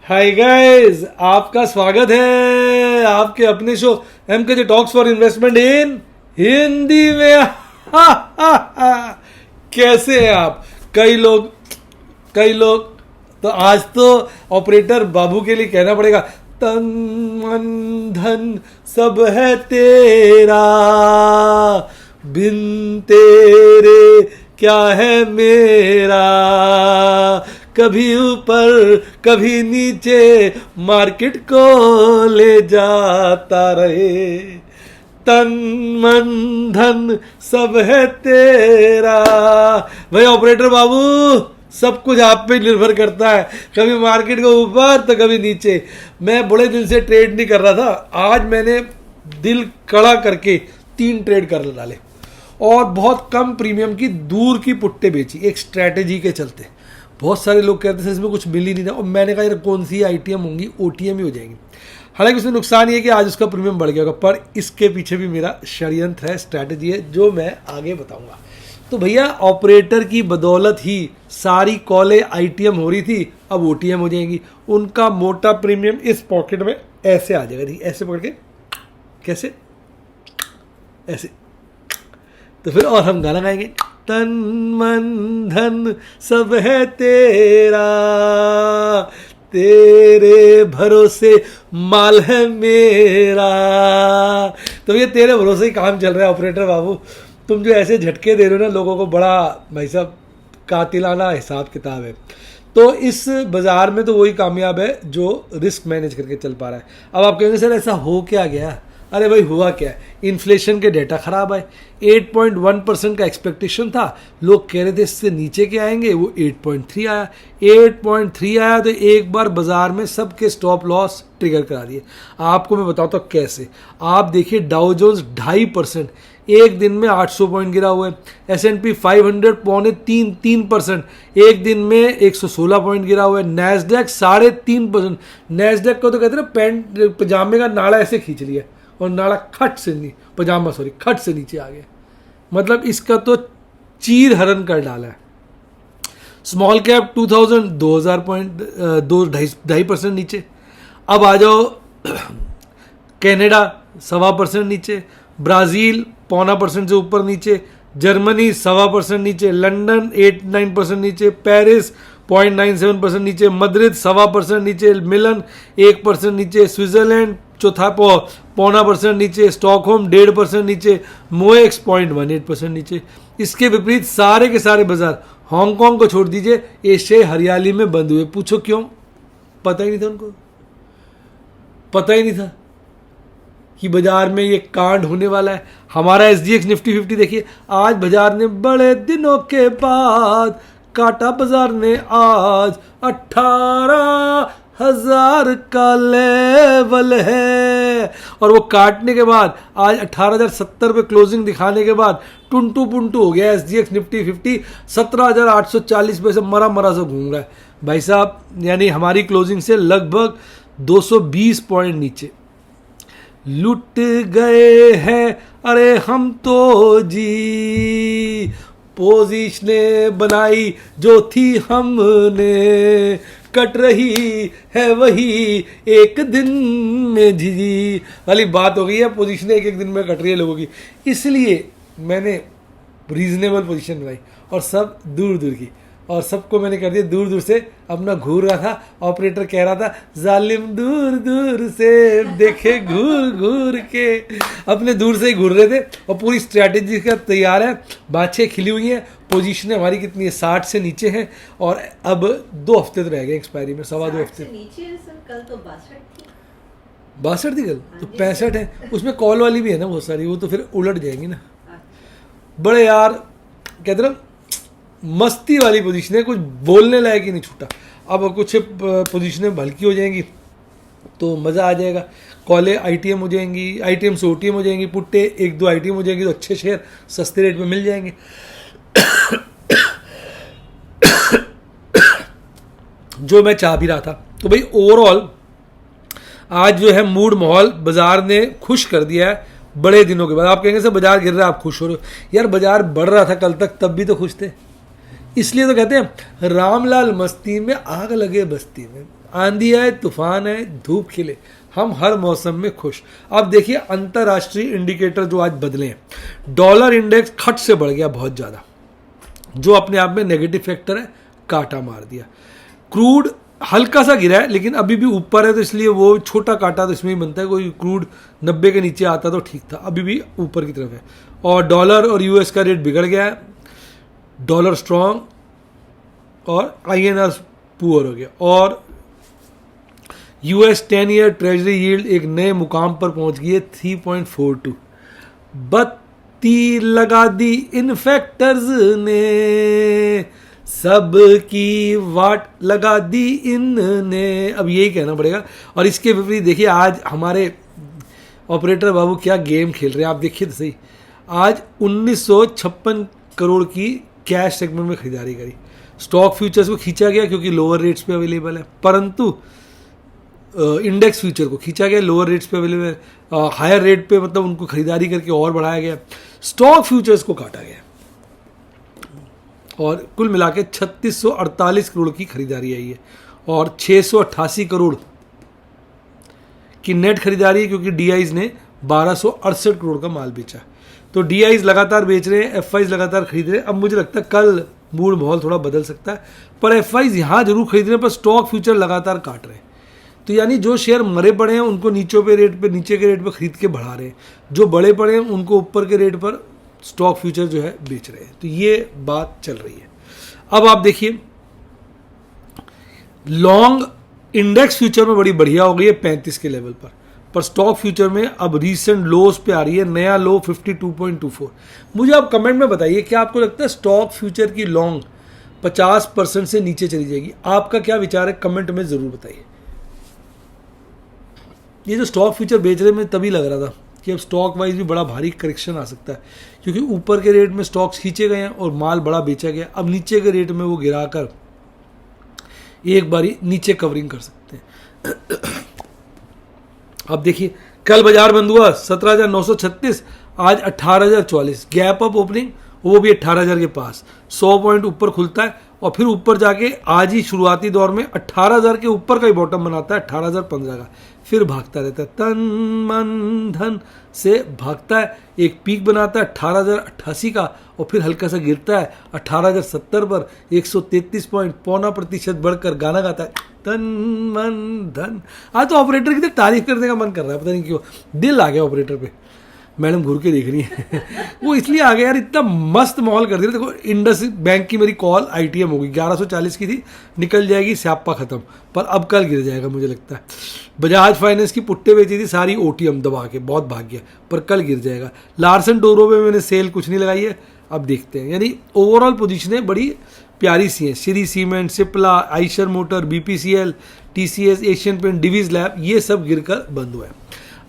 Hi guys, आपका स्वागत है आपके अपने show MKJ talks for investment in Hindi में। कैसे हैं आप? कई लोग तो आज तो ऑपरेटर बाबू के लिए कहना पड़ेगा, तन मन धन सब है तेरा, बिन तेरे क्या है मेरा, कभी ऊपर कभी नीचे मार्केट को ले जाता रहे, तन मन धन सब है तेरा। भाई ऑपरेटर बाबू, सब कुछ आप पे निर्भर करता है, कभी मार्केट को ऊपर तो कभी नीचे। मैं बड़े दिन से ट्रेड नहीं कर रहा था, आज मैंने दिल कड़ा करके 3 ट्रेड कर डाले और बहुत कम प्रीमियम की दूर की पुट्टे बेची, एक स्ट्रैटेजी के चलते। बहुत सारे लोग कहते थे इसमें कुछ मिल ही नहीं था, और मैंने कहा यार कौन सी आईटीएम होंगी, ओटीएम ही हो जाएंगी। हालांकि उसमें नुकसान ये है कि आज उसका प्रीमियम बढ़ गया होगा, पर इसके पीछे भी मेरा षड्यंत्र है, स्ट्रैटेजी है, जो मैं आगे बताऊंगा। तो भैया ऑपरेटर की बदौलत ही सारी कॉलें आईटीएम हो रही थी, अब ओटीएम हो जाएंगी। उनका मोटा प्रीमियम इस पॉकेट में ऐसे आ जाएगा, ठीक ऐसे पकड़ के, कैसे ऐसे। तो फिर और हम गाना गाएंगे, तन मन धन सब है तेरा, तेरे भरोसे माल है मेरा। तो ये तेरे भरोसे ही काम चल रहा है ऑपरेटर बाबू। तुम जो ऐसे झटके दे रहे हो ना लोगों को, बड़ा भाई साहब कातिलाना हिसाब किताब है। तो इस बाजार में तो वही कामयाब है जो रिस्क मैनेज करके चल पा रहा है। अब आप कहेंगे सर ऐसा हो क्या गया? अरे भाई हुआ क्या है, इन्फ्लेशन के डेटा खराब आए। 8.1% का एक्सपेक्टेशन था, लोग कह रहे थे इससे नीचे के आएंगे, वो 8.3 आया। 8.3 आया तो एक बार बाजार में सबके स्टॉप लॉस ट्रिगर करा दिए। आपको मैं बताता हूँ कैसे। आप देखिए डाउ जोन्स 2.5% एक दिन में 800 पॉइंट गिरा हुआ है। S&P 500 3% एक दिन में 116 पॉइंट गिरा हुआ है। नैस्डैक 3.5%। नैस्डैक को तो कहते हैं ना पैंट पजामे का नाड़ा ऐसे खींच लिया और नाड़ा खट से नीचे आ गया। मतलब इसका तो चीर हरण कर डाला है। स्मॉल कैप 2000 पॉइंट 2.5% नीचे। अब आ जाओ कनाडा 1.25% नीचे, ब्राज़ील 0.25% से ऊपर नीचे, जर्मनी 1.25% नीचे, लंदन 8-9% नीचे, पेरिस 0.97% नीचे, मद्रिद 1.25% नीचे, मिलन 1% नीचे, स्विट्जरलैंड चौथा 0.25% नीचे, स्टॉकहोम 1.5% नीचे, मोएक्स 0.18% नीचे। इसके विपरीत सारे के सारे बाजार, हांगकांग को छोड़ दीजिए, एशियाई हरियाली में बंद हुए। पूछो क्यों? पता ही नहीं था उनको, पता ही नहीं था कि बाजार में ये कांड होने वाला है। हमारा SGX निफ्टी 50 देखिए, आज बाजार ने बड़े दिनों के बाद काटा, बाजार ने आज 18,000 का लेवल है, और वो काटने के बाद आज 18,070 पे क्लोजिंग दिखाने के बाद टुंटू पुंटू हो गया। SGX निफ्टी 50 17,840 पे से मरा से घूम रहा है भाई साहब, यानी हमारी क्लोजिंग से लगभग 220 पॉइंट नीचे। लुट गए हैं अरे हम तो जी, पोजीशनें बनाई जो थी हमने, कट रही है वही एक दिन में जी वाली बात हो गई है। पोजीशनें एक दिन में कट रही है लोगों की, इसलिए मैंने रीजनेबल पोजीशन बनाई और सब दूर दूर की, और सबको मैंने कर दिया दूर दूर से। अपना घूर रहा था, ऑपरेटर कह रहा था जालिम दूर दूर से देखे घूर घूर के, अपने दूर से ही घूर रहे थे। और पूरी स्ट्रैटेजी का तैयार है, बाछें खिली हुई हैं, पोजीशनें हमारी कितनी है 60 से नीचे हैं, और अब 2 हफ्ते तो रह गए एक्सपायरी में, 2.25 हफ्ते। कल तो 62 थी कल, तो 65 है। उसमें कॉल वाली भी है ना बहुत सारी, वो तो फिर उलट जाएंगी ना। बड़े यार कहते ना मस्ती वाली पोजीशन है, कुछ बोलने लायक ही नहीं छूटा। अब कुछ पोजीशनें हल्की हो जाएंगी तो मज़ा आ जाएगा। कॉलें आईटीएम हो जाएंगी, आईटीएम से ओटीएम हो जाएंगी, पुट्टे 1-2 आईटीएम हो जाएंगी, तो अच्छे शेयर सस्ते रेट में मिल जाएंगे। जो मैं चाह भी रहा था। तो भाई ओवरऑल आज जो है मूड माहौल बाजार ने खुश कर दिया है बड़े दिनों के बाद। आप कहेंगे सर बाजार गिर रहा है आप खुश हो रहे हो, यार बाजार बढ़ रहा था कल तक, तब भी तो खुश थे। इसलिए तो कहते हैं रामलाल मस्ती में आग लगे बस्ती में। आंधी आए, तूफान आए, धूप खिले, हम हर मौसम में खुश। अब देखिए अंतर्राष्ट्रीय इंडिकेटर जो आज बदले हैं। डॉलर इंडेक्स खट से बढ़ गया बहुत ज़्यादा, जो अपने आप में नेगेटिव फैक्टर है, काटा मार दिया। क्रूड हल्का सा गिरा है लेकिन अभी भी ऊपर है, तो इसलिए वो छोटा काटा तो इसमें ही बनता है। कोई क्रूड 90 के नीचे आता तो ठीक था, अभी भी ऊपर की तरफ है। और डॉलर और यूएस का रेट बिगड़ गया है, डॉलर स्ट्रॉन्ग और INR पुअर हो गया। और US 10 ईयर ट्रेजरी यील्ड एक नए मुकाम पर पहुंच गई है 3.42। बत्ती लगा दी इन फैक्टर्स ने, सबकी वाट लगा दी इनने, अब यही कहना पड़ेगा। और इसके विपरीत देखिए आज हमारे ऑपरेटर बाबू क्या गेम खेल रहे हैं, आप देखिए तो सही। आज 1956 करोड़ की कैश सेगमेंट में खरीदारी करी। स्टॉक फ्यूचर्स को खींचा गया क्योंकि लोअर रेट्स पे अवेलेबल है, परंतु इंडेक्स फ्यूचर को खींचा गया, लोअर रेट्स पे अवेलेबल है, हायर रेट पे मतलब उनको खरीदारी करके और बढ़ाया गया। स्टॉक फ्यूचर्स को काटा गया और कुल मिला के 3648 करोड़ की खरीदारी आई है और 688 करोड़ की नेट खरीदारी है, क्योंकि DIs ने 1268 करोड़ का माल बेचा। तो DIs लगातार बेच रहे हैं, FIs लगातार खरीद रहे हैं। अब मुझे लगता है कल मूड माहौल थोड़ा बदल सकता है, पर FIs यहाँ जरूर खरीद रहे हैं, पर स्टॉक फ्यूचर लगातार काट रहे हैं। तो यानी जो शेयर मरे पड़े हैं उनको नीचे के रेट पे खरीद के बढ़ा रहे हैं, जो बड़े पड़े हैं उनको ऊपर के रेट पर स्टॉक फ्यूचर जो है बेच रहे हैं। तो ये बात चल रही है। अब आप देखिए लॉन्ग इंडेक्स फ्यूचर में बड़ी बढ़िया हो गई है 35 के लेवल पर स्टॉक फ्यूचर में अब रीसेंट लोस पे आ रही है, नया लो 52.24। मुझे आप कमेंट में बताइए क्या आपको लगता है स्टॉक फ्यूचर की लॉन्ग 50% से नीचे चली जाएगी? आपका क्या विचार है कमेंट में जरूर बताइए। ये जो स्टॉक फ्यूचर बेच रहे में तभी लग रहा था कि अब स्टॉक वाइज भी बड़ा भारी करेक्शन आ सकता है, क्योंकि ऊपर के रेट में स्टॉक्स खींचे गए हैं और माल बड़ा बेचा गया। अब नीचे के रेट में वो गिराकर एक बारी नीचे कवरिंग कर सकते हैं। अब देखिए कल बाजार बंद हुआ 17,936, आज 18,044, गैप अप ओपनिंग, वो भी 18,000 के पास, 100 पॉइंट ऊपर खुलता है और फिर ऊपर जाके आज ही शुरुआती दौर में 18,000 के ऊपर का ही बॉटम बनाता है, 18,015 का, फिर भागता रहता है, तन मन धन से भागता है, एक पीक बनाता है 18,088 का और फिर हल्का सा गिरता है 18,070 पर, 133 पॉइंट, 0.25% बढ़कर गाना गाता है, तन मन धन। आज तो ऑपरेटर की तो तारीफ करने का मन कर रहा है, पता नहीं क्यों, दिल आ गया ऑपरेटर पे। मैडम घूर के देख रही है वो इसलिए आ गया यार, इतना मस्त माहौल कर दिया। देखो इंडस बैंक की मेरी कॉल ITM होगी, 1140 की थी, निकल जाएगी, स्यापा खत्म, पर अब कल गिर जाएगा मुझे लगता है। बजाज फाइनेंस की पुट्टे बेची थी सारी, OTM दबा के, बहुत भाग्य, पर कल गिर जाएगा। लार्सन टोरो में मैंने सेल कुछ नहीं लगाई है, अब देखते हैं। यानी ओवरऑल पोजीशनें बड़ी प्यारी सी हैं, Shree Cement, Cipla, Eicher Motor, BPCL, TCS, Asian Paint, Divi's Lab, ये सब गिरकर बंद हुआ है।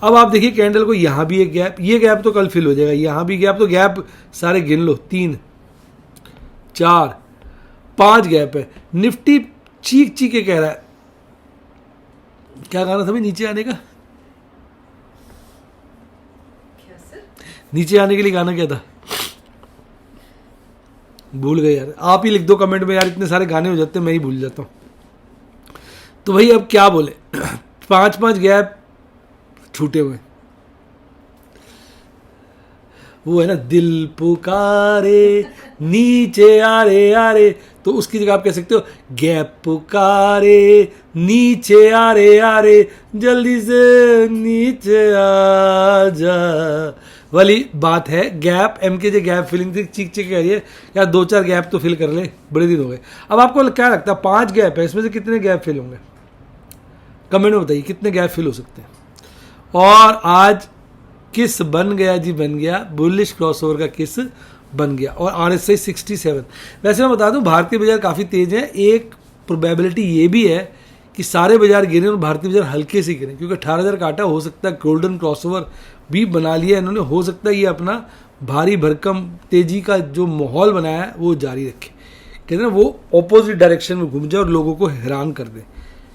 अब आप देखिए कैंडल को, यहाँ भी एक गैप, ये गैप तो कल फिल हो जाएगा, यहाँ भी गैप, तो गैप सारे गिन लो, 3 4 5 गैप है। निफ्टी चीख चीख के कह रहा है, क्या गाना था भाई नीचे आने का? क्या सर? नीचे आने के लिए गाना क्या था, भूल गए यार। आप ही लिख दो कमेंट में यार, इतने सारे गाने हो जाते हैं मैं ही भूल जाता हूँ। तो भाई अब क्या बोले 5 गैप छूटे हुए, वो है ना, दिल पुकारे नीचे आ रे, तो उसकी जगह आप कह सकते हो गैप पुकारे नीचे आ रे, जल्दी से नीचे आ जा वाली बात है। गैप MKJ गैप फिलिंग थी, चीख चीख कह रही है यार 2-4 गैप तो फिल कर ले, बड़े दिन हो गए। अब आपको क्या लगता है 5 गैप है, इसमें से कितने गैप फिल होंगे? कमेंट में बताइए कितने गैप फिल हो सकते हैं। और आज किस बन गया जी, बन गया बुलिश क्रॉसओवर का किस बन गया, और RSI 67। वैसे मैं बता दूं भारतीय बाजार काफ़ी तेज है, एक प्रोबेबिलिटी ये भी है कि सारे बाजार गिरे और भारतीय बाजार हल्के से गिरे, क्योंकि 18,000 काटा, हो सकता है गोल्डन क्रॉसओवर भी बना लिया इन्होंने, हो सकता है ये अपना भारी भरकम तेजी का जो माहौल बनाया है वो जारी रखे, कहते हैं ना वो ऑपोजिट डायरेक्शन में घूम जाए और लोगों को हैरान कर दे,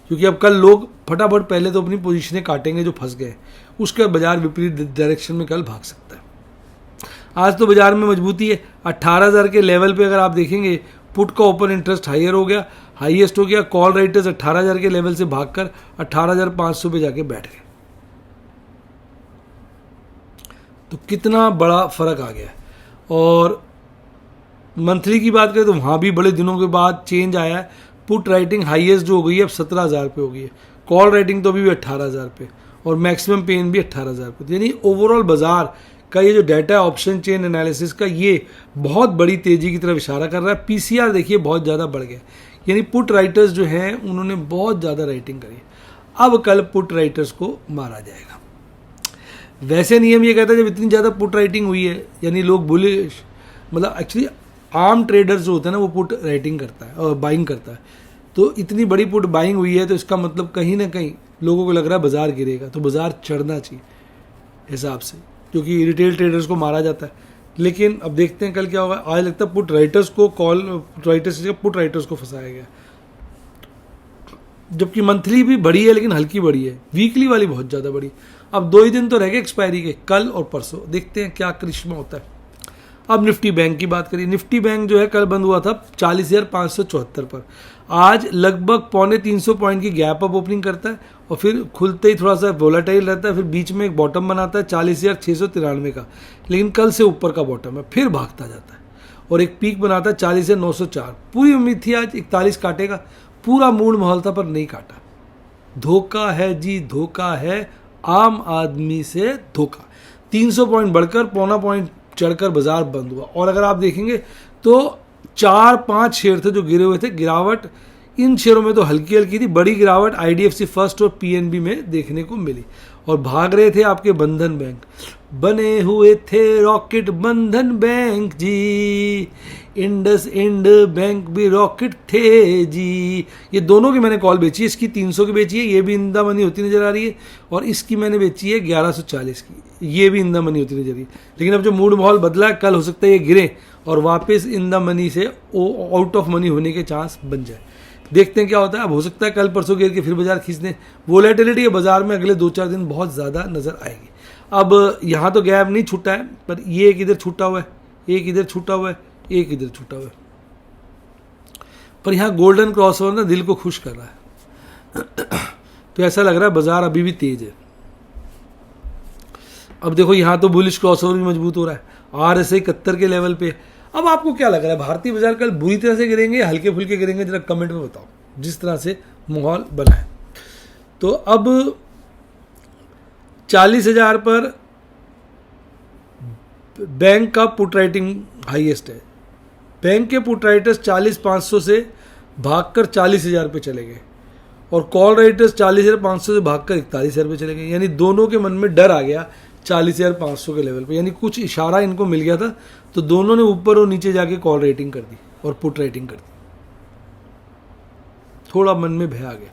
क्योंकि अब कल लोग फटाफट पहले तो अपनी पोजीशनें काटेंगे जो फंस गए, उसके बाद बाजार विपरीत डायरेक्शन में कल भाग सकता है। आज तो बाजार में मजबूती है, 18,000 के लेवल पे अगर आप देखेंगे पुट का ओपन इंटरेस्ट हायर हो गया, हाईएस्ट हो गया। कॉल राइटर्स 18,000 के लेवल से भागकर 18,500 पे जाके बैठ गए। तो कितना बड़ा फर्क आ गया। और मंथली की बात करें तो वहाँ भी बड़े दिनों के बाद चेंज आया है। पुट राइटिंग हाईएस्ट जो हो गई है अब 17,000 पे हो गई है। कॉल राइटिंग तो अभी भी 18,000 पे, और मैक्सिमम पेन भी 18,000 पे। यानी ओवरऑल बाजार का ये जो डाटा है ऑप्शन चेन एनालिसिस का, ये बहुत बड़ी तेजी की तरफ इशारा कर रहा है। पीसीआर देखिए बहुत ज़्यादा बढ़ गया, यानी पुट राइटर्स जो हैं उन्होंने बहुत ज़्यादा राइटिंग करी। अब कल पुट राइटर्स को मारा जाएगा। वैसे नियम ये कहता है जब इतनी ज़्यादा पुट राइटिंग हुई है, यानी लोग बुलिश, मतलब एक्चुअली आम ट्रेडर्स जो होता है ना वो पुट राइटिंग करता है और बाइंग करता है। तो इतनी बड़ी पुट बाइंग हुई है तो इसका मतलब कहीं ना कहीं लोगों को लग रहा है बाजार गिरेगा, तो बाजार चढ़ना चाहिए हिसाब से, क्योंकि रिटेल ट्रेडर्स को मारा जाता है। लेकिन अब देखते हैं कल क्या होगा। आज लगता है पुट राइटर्स को फंसाया गया, जबकि मंथली भी बढ़ी है लेकिन हल्की बढ़ी है, वीकली वाली बहुत ज़्यादा बढ़ी। अब 2 ही दिन तो रह गए एक्सपायरी के, कल और परसों, देखते हैं क्या करिश्मा होता है। अब निफ्टी बैंक की बात करिए। निफ्टी बैंक जो है कल बंद हुआ था 40,574 पर। आज लगभग 250 पॉइंट की गैप अप ओपनिंग करता है और फिर खुलते ही थोड़ा सा वोलेटाइल रहता है, फिर बीच में एक बॉटम बनाता है 40,693 का, लेकिन कल से ऊपर का बॉटम है, फिर भागता जाता है और एक पीक बनाता है 40,904। पूरी उम्मीद थी आज 41 काटेगा, पूरा मूड माहौल था पर नहीं काटा। धोखा है जी, धोखा है, आम आदमी से धोखा। 300 पॉइंट बढ़कर 0.25 पॉइंट चढ़कर बाजार बंद हुआ। और अगर आप देखेंगे तो 4-5 शेयर थे जो गिरे हुए थे। गिरावट इन शेयरों में तो हल्की हल्की थी, बड़ी गिरावट आईडीएफसी फर्स्ट और पीएनबी में देखने को मिली। और भाग रहे थे आपके बंधन बैंक, बने हुए थे रॉकेट बंधन बैंक जी, इंडस इंड बैंक भी रॉकेट थे जी। ये दोनों की मैंने कॉल बेची है, इसकी 300 की बेची है, ये भी इन द मनी होती नजर आ रही है, और इसकी मैंने बेची है 1140 की, ये भी इन द मनी होती नजर आ रही है। लेकिन अब जो मूड माहौल बदला है, कल हो सकता है ये गिरे और वापस इन द मनी से आउट ऑफ मनी होने के चांस बन जाए। देखते हैं क्या होता है। अब हो सकता है कल परसों गिर के फिर बाजार खींच दें। वोलेटिलिटी बाजार में अगले 2-4 दिन बहुत ज़्यादा नजर आएगी। अब यहाँ तो गैप नहीं छूटा है, पर ये एक इधर छूटा हुआ है, एक इधर छूटा हुआ है, एक इधर छूटा हुआ है, पर यहाँ गोल्डन क्रॉसओवर ना दिल को खुश कर रहा है। तो ऐसा लग रहा है बाजार अभी भी तेज है। अब देखो यहाँ तो बुलिश क्रॉसओवर भी मजबूत हो रहा है, RSI 71 के लेवल पे। अब आपको क्या लग रहा है, भारतीय बाजार कल बुरी तरह से गिरेंगे, हल्के फुल्के गिरेंगे? जरा कमेंट में बताओ, जिस तरह से माहौल बना है। तो अब 40,000 पर बैंक का पुट राइटिंग हाईएस्ट है। बैंक के पुट राइटर्स 40,500 से भागकर 40,000 पे चले गए और कॉल राइटर्स 40,500 से भागकर 41,000 पे चले गए। यानी दोनों के मन में डर आ गया 40,500 के लेवल पे, यानी कुछ इशारा इनको मिल गया था, तो दोनों ने ऊपर और नीचे जाके कॉल राइटिंग कर दी और पुट राइटिंग कर दी। थोड़ा मन में भय आ गया।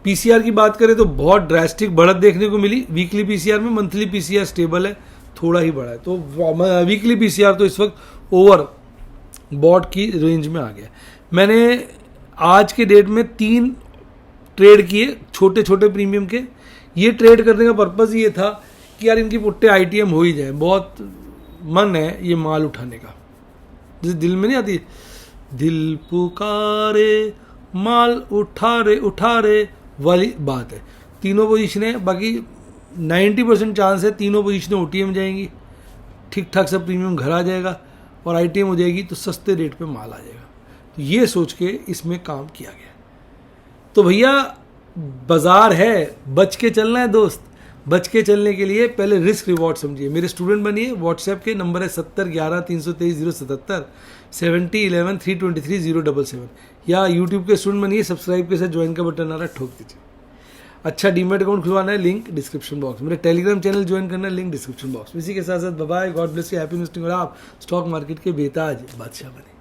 पीसीआर की बात करें तो बहुत ड्रास्टिक बढ़त देखने को मिली वीकली पीसीआर में। मंथली पीसीआर स्टेबल है, थोड़ा ही बढ़ा है। तो वीकली पीसीआर तो इस वक्त ओवर बॉट की रेंज में आ गया। मैंने आज के डेट में 3 ट्रेड किए छोटे छोटे प्रीमियम के। ये ट्रेड करने का पर्पज़ ये था कि यार इनकी पुट्टे आईटीएम हो ही जाए। बहुत मन है ये माल उठाने का, जैसे दिल में नहीं आती, दिल पुकारे माल उठा रे वाली बात है। तीनों पोजीशनें, बाकी 90% चांस है तीनों पोजीशनें ओटीएम जाएंगी, ठीक ठाक सब प्रीमियम घर आ जाएगा और आईटीएम हो जाएगी तो सस्ते रेट पे माल आ जाएगा। तो ये सोच के इसमें काम किया गया। तो भैया बाजार है, बच के चलना है दोस्त। बच के चलने के लिए पहले रिस्क रिवॉर्ड समझिए। मेरे स्टूडेंट बनिए। व्हाट्सएप के नंबर है 7011-323-077, 7011-323-077, या यूट्यूब के स्टूडेंट बनिए, सब्सक्राइब के साथ ज्वाइन का बटन आ रहा है, ठोक दीजिए। अच्छा डीमेट अकाउंट खुलवाना है, लिंक डिस्क्रिप्शन बॉक्स। मेरे टेलीग्राम चैनल ज्वाइन करना है, लिंक डिस्क्रिप्शन बॉक्स। इसी के साथ साथ bye, God bless you, happy investing, और आप स्टॉक मार्केट के बेताज बादशाह बने।